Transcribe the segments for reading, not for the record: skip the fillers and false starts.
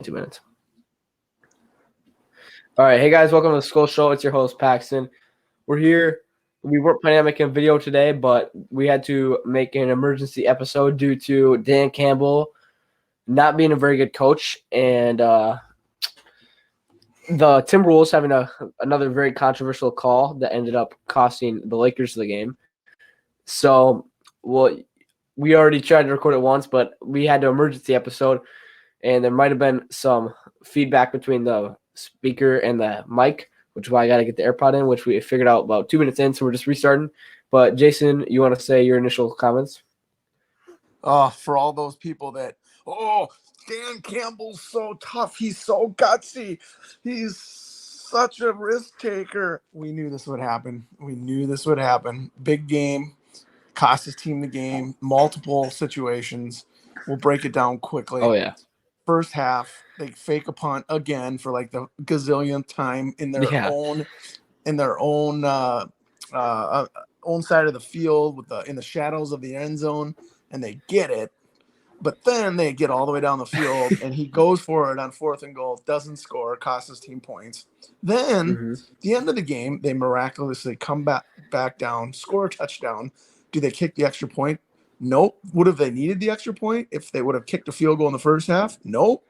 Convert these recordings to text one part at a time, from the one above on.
2 minutes. All right. Hey, guys. Welcome to the Skull Show. It's your host, Paxton. We're here. We weren't planning on making a video today, but we had to make an emergency episode due to Dan Campbell not being a very good coach and the Timberwolves having another very controversial call that ended up costing the Lakers the game. So, we already tried to record it once, but we had an emergency episode, and there might have been some feedback between the speaker and the mic, which is why I got to get the AirPod in, which we figured out about 2 minutes in, so we're just restarting. But, Jason, you want to say your initial comments? For all those people that, Dan Campbell's so tough. He's so gutsy. He's such a risk taker. We knew this would happen. Big game. Cost his team the game. Multiple situations. We'll break it down quickly. Oh, yeah. First half, they fake a punt again for like the gazillionth time in their own side of the field in the shadows of the end zone, and they get it. But then they get all the way down the field, and he goes for it on 4th and goal, doesn't score, costs his team points. Then, at the end of the game, they miraculously come back down, score a touchdown. Do they kick the extra point? Nope. Would have they needed the extra point if they would have kicked a field goal in the first half? Nope.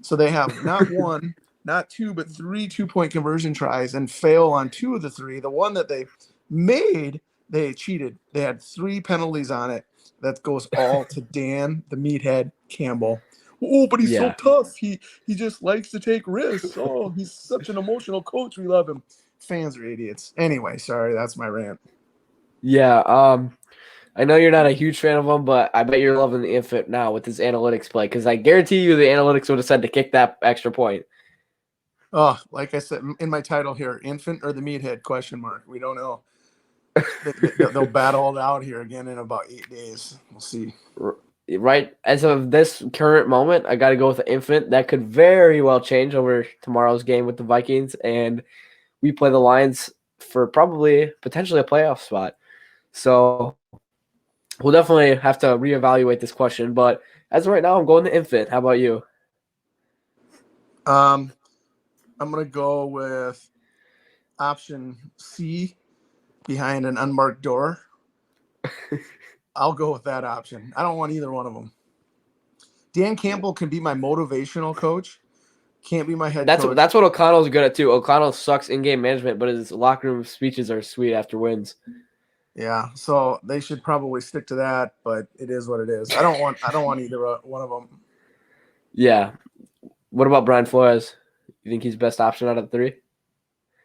So they have not one, not two, but 3 2-point conversion tries and fail on 2 of the 3. The one that they made, they cheated. They had 3 penalties on it. That goes all to Dan, the meathead Campbell. Oh, but he's so tough. He just likes to take risks. Oh, he's such an emotional coach. We love him. Fans are idiots. Anyway, sorry, that's my rant. Yeah, I know you're not a huge fan of him, but I bet you're loving the infant now with his analytics play, because I guarantee you the analytics would have said to kick that extra point. Oh, like I said in my title here, infant or the meathead, ? We don't know. They'll battle it out here again in about 8 days. We'll see. Right, as of this current moment, I got to go with the infant. That could very well change over tomorrow's game with the Vikings, and we play the Lions for potentially a playoff spot. So we'll definitely have to reevaluate this question. But as of right now, I'm going the infant. How about you? I'm going to go with option C, behind an unmarked door. I'll go with that option. I don't want either one of them. Dan Campbell can be my motivational coach. Can't be my head coach. That's what O'Connell's good at too. O'Connell sucks in-game management, but his locker room speeches are sweet after wins. Yeah, so they should probably stick to that, but it is what it is. I don't want either one of them. Yeah. What about Brian Flores? You think he's best option out of the 3?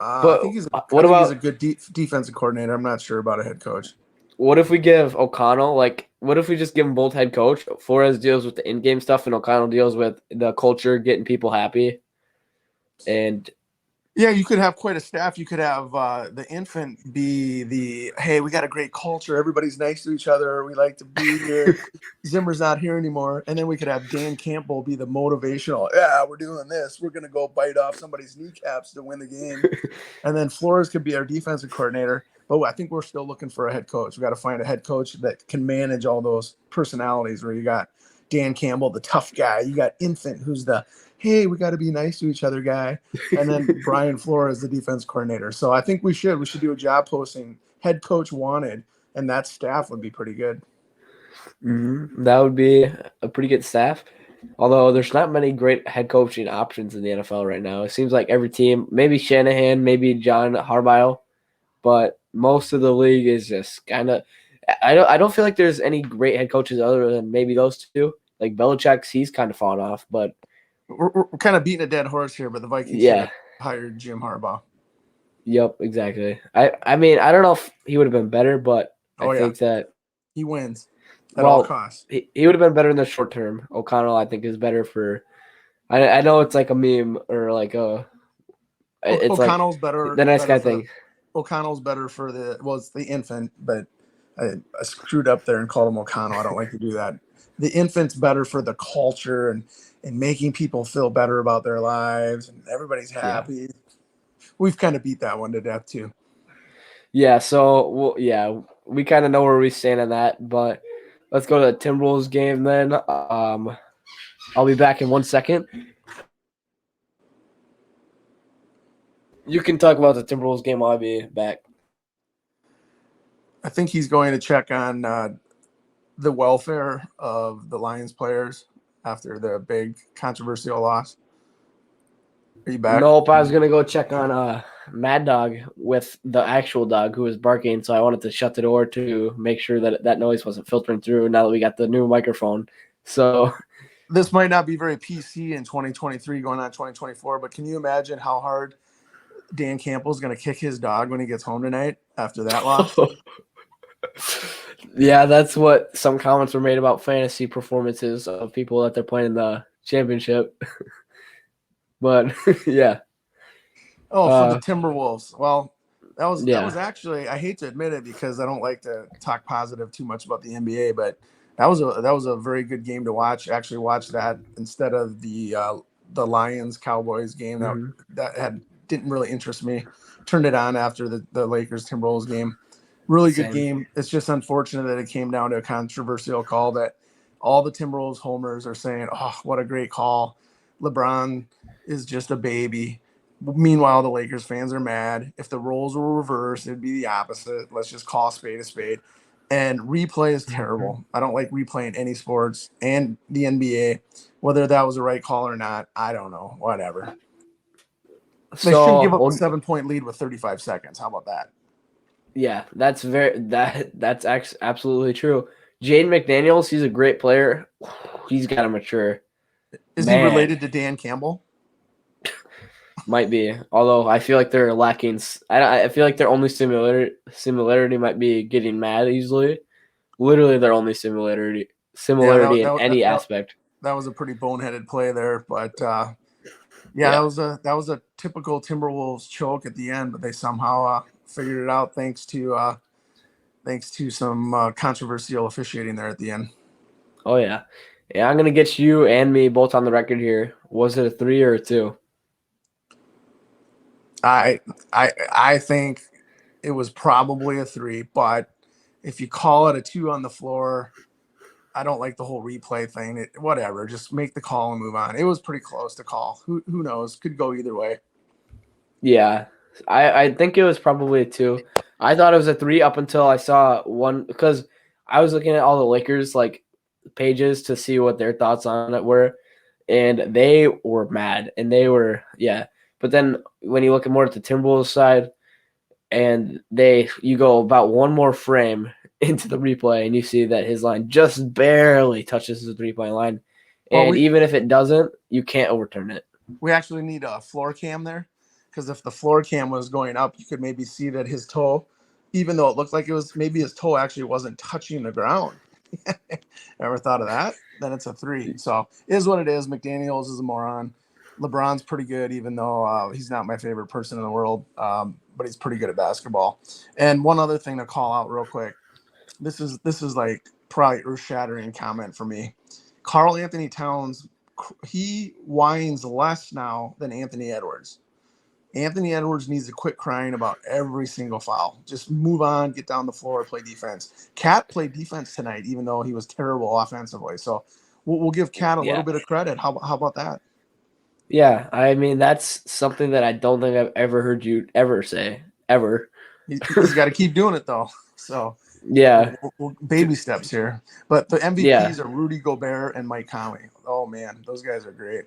I think he's a good defensive coordinator. I'm not sure about a head coach. What if we give O'Connell, what if we just give them both head coach? Flores deals with the in-game stuff, and O'Connell deals with the culture, getting people happy. And yeah, you could have quite a staff. You could have the infant be hey, we got a great culture. Everybody's nice to each other. We like to be here. Zimmer's not here anymore. And then we could have Dan Campbell be the motivational. Yeah, we're doing this. We're going to go bite off somebody's kneecaps to win the game. And then Flores could be our defensive coordinator. But I think we're still looking for a head coach. We got to find a head coach that can manage all those personalities, where you got Dan Campbell, the tough guy. You got Infant, who's the, hey, we got to be nice to each other guy. And then Brian Flores, the defense coordinator. So I think we should do a job posting, head coach wanted, and that staff would be pretty good. That would be a pretty good staff. Although there's not many great head coaching options in the NFL right now. It seems like every team, maybe Shanahan, maybe John Harbaugh, but most of the league is just kind of – I don't feel like there's any great head coaches other than maybe those two. Like Belichick's, he's kind of fallen off, but – we're kind of beating a dead horse here, but the Vikings hired Jim Harbaugh. Yep, exactly. I mean, I don't know if he would have been better, but I think that he wins at all costs. He would have been better in the short term. O'Connell, I think, is better for. I know it's like a meme or like a. It's O'Connell's better. The nice guy thing. O'Connell's better for it's the infant, but I screwed up there and called him O'Connell. I don't like to do that. The infant's better for the culture and making people feel better about their lives, and everybody's happy. Yeah. We've kind of beat that one to death too. Yeah, so we kind of know where we stand on that, but let's go to the Timberwolves game then. I'll be back in 1 second. You can talk about the Timberwolves game while I be back. I think he's going to check on the welfare of the Lions players after the big controversial loss. Are you back? Nope, I was gonna go check on Mad Dog with the actual dog who was barking, so I wanted to shut the door to make sure that that noise wasn't filtering through. Now that we got the new microphone, so This might not be very PC in 2023 going on 2024, but can you imagine how hard Dan Campbell's going to kick his dog when he gets home tonight after that loss? yeah, that's what some comments were made about fantasy performances of people that they're playing in the championship. But yeah, Oh, for the Timberwolves. Well, that yeah. was actually, I hate to admit it because I don't like to talk positive too much about the NBA, but that was a very good game to watch. Actually watch that instead of the Lions Cowboys game Mm-hmm. that had didn't really interest me. Turned it on after the Lakers Timberwolves game. Really good Same. game. It's just unfortunate that it came down to a controversial call that all the Timberwolves homers are saying, "Oh, what a great call. LeBron is just a baby." Meanwhile, the Lakers fans are mad. If the roles were reversed, it'd be the opposite. Let's just call a spade a spade. And replay is Mm-hmm. terrible. I don't like replaying any sports and the NBA. Whether that was the right call or not, I don't know. Whatever. They shouldn't So give up a we'll 7-point lead with 35 seconds. How about that? yeah, that's absolutely true. Jaden McDaniels, he's a great player. He's got to mature. Is he Man, related to Dan Campbell? might be. Although I feel like they're lacking. I feel like their only similarity might be getting mad easily. Literally, their only Yeah, similarity in any aspect. that was a pretty boneheaded play there. But yeah, Yeah. that was a typical Timberwolves choke at the end, but they somehow figured it out thanks to some controversial officiating there at the end. Oh yeah. Yeah, I'm gonna get you and me both on the record here. Was it a 3 or a 2? I I think it was probably a 3, but if you call it a 2 on the floor, I don't like the whole replay thing. Whatever, just make the call and move on. It was pretty close to call. Who knows? Could go either way. Yeah, I think it was probably a 2. I thought it was a 3 up until I saw one because I was looking at all the Lakers like pages to see what their thoughts on it were, and they were mad and they were yeah. But then when you look at more at the Timberwolves side, and you go about one more frame into the replay and you see that his line just barely touches the 3-point line, Well, and even if it doesn't, you can't overturn it. we actually need a floor cam there because if the floor cam was going up, you could maybe see that his toe, even though it looked like it was, maybe his toe actually wasn't touching the ground. Ever thought of that? Then it's a 3. So it is what it is. McDaniels is a moron. LeBron's pretty good, even though he's not my favorite person in the world, but he's pretty good at basketball. And one other thing to call out real quick. This is like probably earth-shattering comment for me. Karl Anthony Towns, he whines less now than Anthony Edwards. Anthony Edwards needs to quit crying about every single foul. Just move on, get down the floor, play defense. Cat played defense tonight, even though he was terrible offensively. So we'll give Cat a little Yeah. bit of credit. How about that? Yeah, I mean that's something that I don't think I've ever heard you ever say ever. He's got to keep doing it though. So Yeah, baby steps here. But the yeah. MVPs are Rudy Gobert and Mike Conley. Oh man, those guys are great.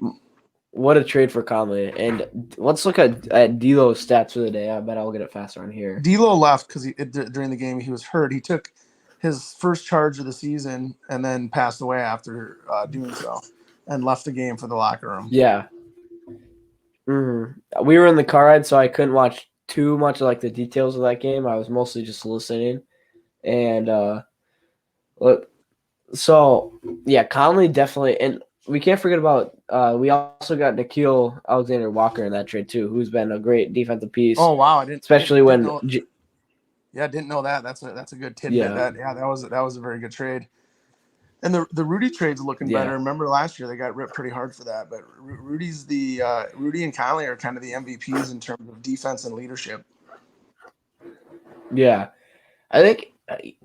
What a trade for Conley. And let's look at D'Lo's stats for the day. I bet I'll get it faster on here. D'Lo left because during the game he was hurt. He took his first charge of the season and then passed away after doing so, and left the game for the locker room. Yeah. We were in the car ride, so I couldn't watch too much of like the details of that game. I was mostly just listening. And look, so yeah, Conley definitely, and we can't forget about. We also got Nikhil Alexander Walker in that trade too, who's been a great defensive piece, Oh wow, especially didn't when. know. Yeah, didn't know that. That's a good tidbit. Yeah, That was a very good trade. And the Rudy trade's looking better. yeah, Remember last year they got ripped pretty hard for that. But Rudy and Conley are kind of the MVPs in terms of defense and leadership. yeah. I think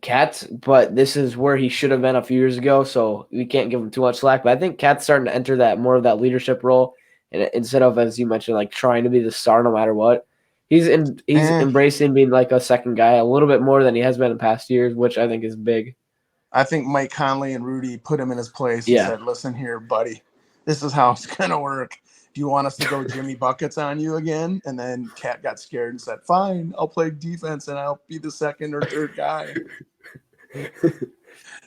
Cat's, but this is where he should have been a few years ago, so we can't give him too much slack. But I think Cat's starting to enter that more of that leadership role, and instead of, as you mentioned, like trying to be the star no matter what. He's Eh, embracing being like a second guy a little bit more than he has been in past years, which I think is big. I think Mike Conley and Rudy put him in his place and Yeah. said, "Listen here, buddy, this is how it's gonna work. Do you want us to go Jimmy buckets on you again?" And then Cat got scared and said, "Fine, I'll play defense and I'll be the second or third guy."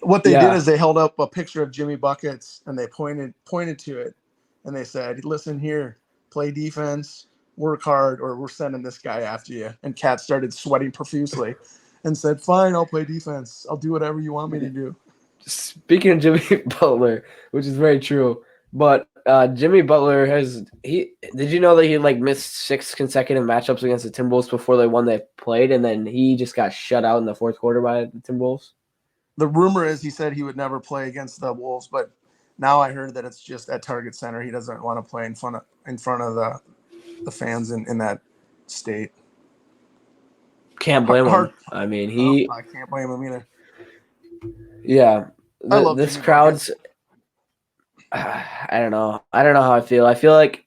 What they did Yeah. is they held up a picture of Jimmy buckets and they pointed to it, and they said, "Listen here, play defense, work hard, or we're sending this guy after you." And Cat started sweating profusely, and said, "Fine, I'll play defense. I'll do whatever you want me to do." Speaking of Jimmy Butler, which is very true, but Jimmy Butler did you know that he like missed 6 consecutive matchups against the Timberwolves before they won they played, and then he just got shut out in the fourth quarter by the Timberwolves? The rumor is he said he would never play against the Wolves, but now I heard that it's just at Target Center. He doesn't want to play in front of the fans in that state. Can't blame Hard. him. I mean, No, I can't blame him either. yeah, I love this Jimmy Buckets. crowd's. I don't know. I don't know how I feel. I feel like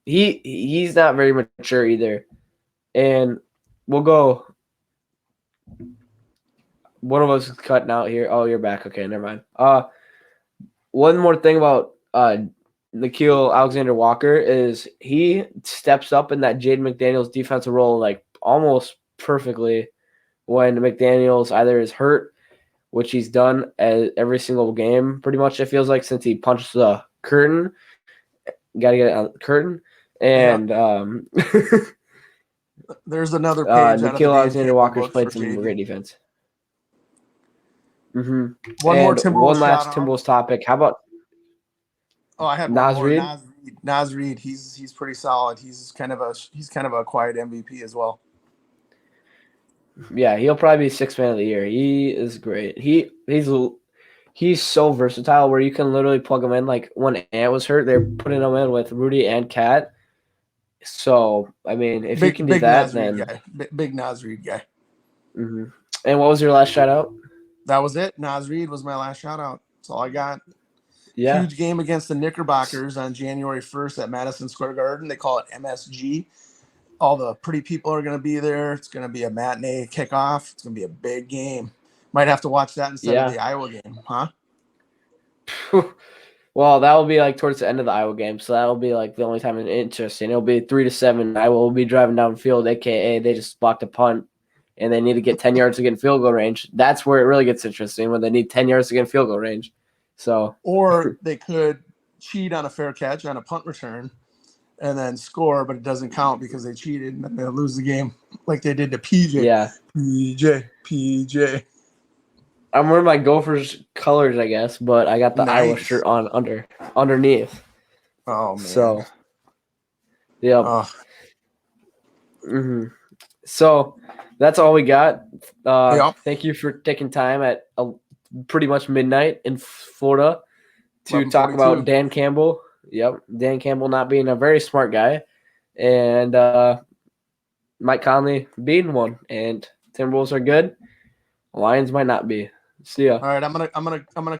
he's not very mature either, and we'll go. One of us is cutting out here. Oh, you're back. Okay, never mind. One more thing about Nickeil Alexander-Walker is he steps up in that Jaden McDaniels defensive role like almost perfectly when McDaniels either is hurt, which he's done at every single game pretty much, it feels like, since he punched the curtain. Got to get it on the curtain. Yeah. And There's another page out of the Nickeil Dan Campbell Alexander-Walker's book for played some Jaden. great defense. Mm-hmm. One more And Timberwolves one last shout out. Timberwolves topic. How about Oh, I had one Naz more. Reid? Naz Reid. He's pretty solid. He's kind of a quiet MVP as well. Yeah, he'll probably be sixth man of the year. He is great. He's so versatile where you can literally plug him in. Like when Ant was hurt, they're putting him in with Rudy and Cat. So I mean, if you can do Big that, Naz Reid then. guy. Big Naz Reid guy. Mm-hmm. And what was your last shout out? That was it. Naz Reid was my last shout out. That's all I got. Yeah, Huge game against the Knickerbockers on January 1st at Madison Square Garden. They call it MSG. All the pretty people are going to be there. It's going to be a matinee kickoff. It's going to be a big game. Might have to watch that instead of yeah. the Iowa game, huh? Well, that will be like towards the end of the Iowa game, so that will be like the only time it's interesting. It'll be 3-7. Iowa will be driving downfield, aka they just blocked a punt, and they need to get 10 yards to get in field goal range. That's where it really gets interesting, when they need 10 yards to get in field goal range. So, or they could cheat on a fair catch on a punt return and then score, but it doesn't count because they cheated, and then they'll lose the game like they did to PJ. yeah. PJ. I'm wearing my Gophers colors, I guess, but I got the Nice. Iowa shirt on underneath. Oh, man. So, yeah. Oh, Mm-hmm. So that's all we got. Yep. Thank you for taking time at pretty much midnight in Florida to talk 11:42. about Dan Campbell. Yep, Dan Campbell not being a very smart guy, and Mike Conley being one. And Timberwolves are good. Lions might not be. See ya. All right, I'm gonna